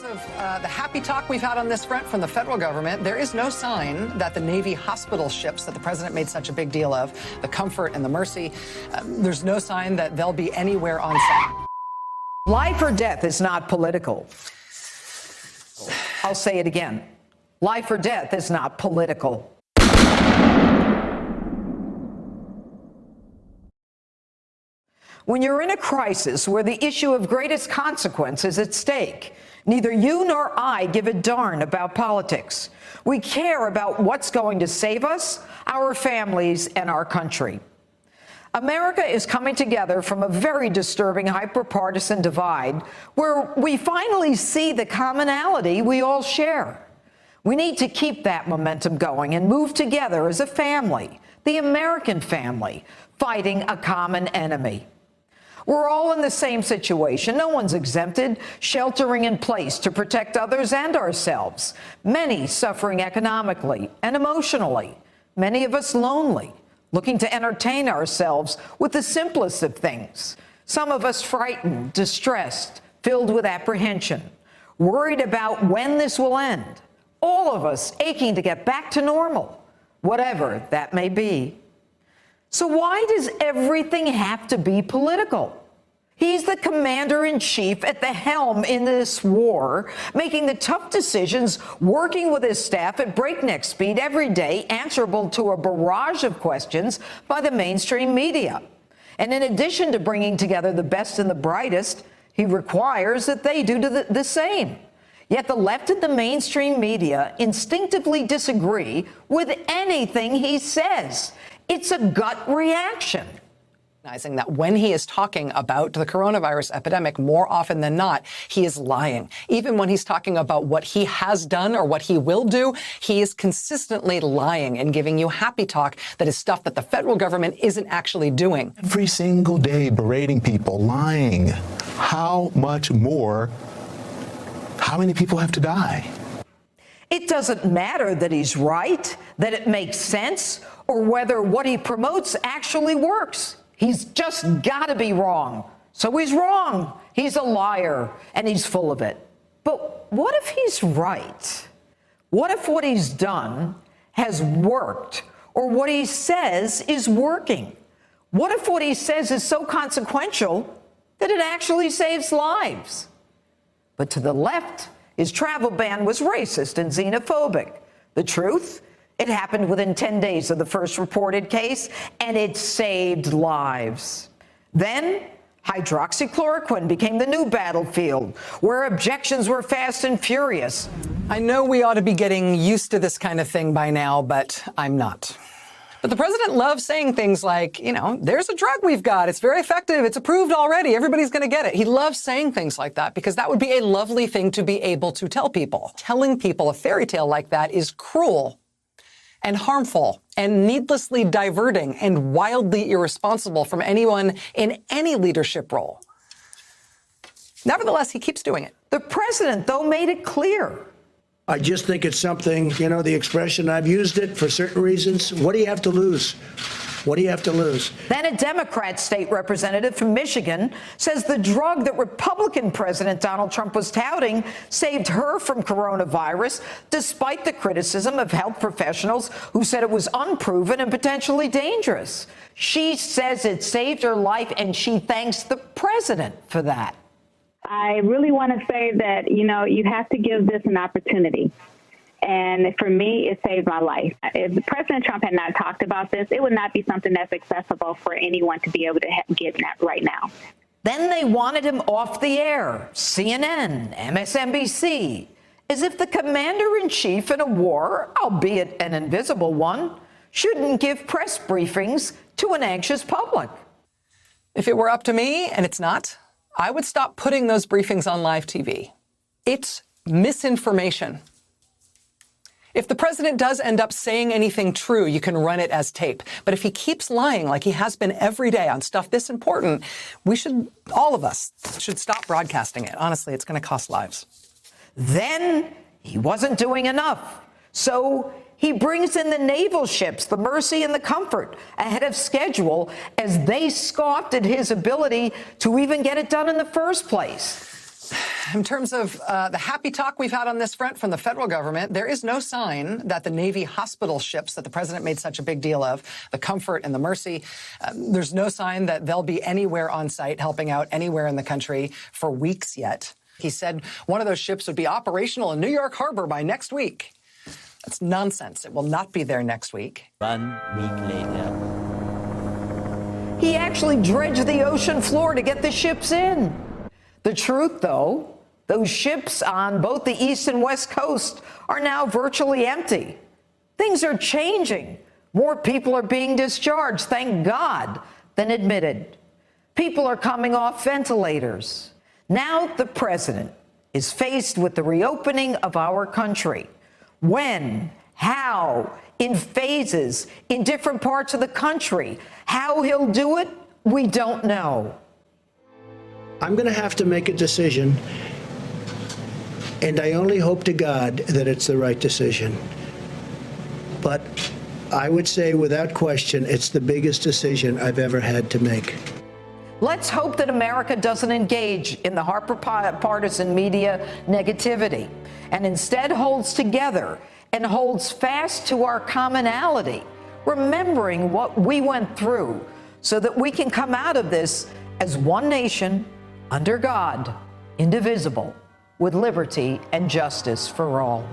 Of the happy talk we've had on this front from the federal government, there is no sign that the Navy hospital ships that the president made such a big deal of, the Comfort and the Mercy, there's no sign that they'll be anywhere on site. Life or death is not political. I'll say it again. Life or death is not political. When you're in a crisis where the issue of greatest consequence is at stake, neither you nor I give a darn about politics. We care about what's going to save us, our families, and our country. America is coming together from a very disturbing hyper-partisan divide where we finally see the commonality we all share. We need to keep that momentum going and move together as a family, the American family, fighting a common enemy. We're all in the same situation. No one's exempted, sheltering in place to protect others and ourselves. Many suffering economically and emotionally. Many of us lonely, looking to entertain ourselves with the simplest of things. Some of us frightened, distressed, filled with apprehension, worried about when this will end. All of us aching to get back to normal, whatever that may be. So why does everything have to be political? He's the commander-in-chief at the helm in this war, making the tough decisions, working with his staff at breakneck speed every day, answerable to a barrage of questions by the mainstream media. And in addition to bringing together the best and the brightest, he requires that they do the same. Yet the left and the mainstream media instinctively disagree with anything he says. It's a gut reaction. Recognizing that when he is talking about the coronavirus epidemic, more often than not, he is lying. Even when he's talking about what he has done or what he will do, he is consistently lying and giving you happy talk that is stuff that the federal government isn't actually doing. Every single day berating people, lying. How much more? How many people have to die? It doesn't matter that he's right, that it makes sense, or whether what he promotes actually works. He's just got to be wrong. So he's wrong. He's a liar, and he's full of it. But what if he's right? What if what he's done has worked, or what he says is working? What if what he says is so consequential that it actually saves lives? But to the left, his travel ban was racist and xenophobic. The truth? It happened within 10 days of the first reported case, and it saved lives. Then, hydroxychloroquine became the new battlefield, where objections were fast and furious. I know we ought to be getting used to this kind of thing by now, but I'm not. But the president loves saying things like, you know, there's a drug we've got. It's very effective. It's approved already. Everybody's going to get it. He loves saying things like that because that would be a lovely thing to be able to tell people. Telling people a fairy tale like that is cruel and harmful and needlessly diverting and wildly irresponsible from anyone in any leadership role. Nevertheless, he keeps doing it. The president, though, made it clear. I just think it's something, you know, the expression, I've used it for certain reasons. What do you have to lose? What do you have to lose? Then a Democrat state representative from Michigan says the drug that Republican President Donald Trump was touting saved her from coronavirus, despite the criticism of health professionals who said it was unproven and potentially dangerous. She says it saved her life, and she thanks the president for that. I really want to say that, you know, you have to give this an opportunity. And for me, it saved my life. If President Trump had not talked about this, it would not be something that's accessible for anyone to be able to get that right now. Then they wanted him off the air, CNN, MSNBC, as if the commander-in-chief in a war, albeit an invisible one, shouldn't give press briefings to an anxious public. If it were up to me, and it's not, I would stop putting those briefings on live TV. It's misinformation. If the president does end up saying anything true, you can run it as tape. But if he keeps lying like he has been every day on stuff this important, all of us should stop broadcasting it. Honestly, it's going to cost lives. Then he wasn't doing enough. So he brings in the naval ships, the Mercy and the Comfort, ahead of schedule as they scoffed at his ability to even get it done in the first place. in terms of the happy talk we've had on this front from the federal government, there is no sign that the Navy hospital ships that the president made such a big deal of, the Comfort and the Mercy, there's no sign that they'll be anywhere on site helping out anywhere in the country for weeks yet. He said one of those ships would be operational in New York Harbor by next week. That's nonsense. It will not be there next week. 1 week later. He actually dredged the ocean floor to get the ships in. The truth, though, those ships on both the East and West Coast are now virtually empty. Things are changing. More people are being discharged, thank God, than admitted. People are coming off ventilators. Now the president is faced with the reopening of our country. When, how, in phases, in different parts of the country. How he'll do it, we don't know. I'm going to have to make a decision, and I only hope to God that it's the right decision. But I would say, without question, it's the biggest decision I've ever had to make. Let's hope that America doesn't engage in the partisan media negativity and instead holds together and holds fast to our commonality, remembering what we went through so that we can come out of this as one nation, under God, indivisible, with liberty and justice for all.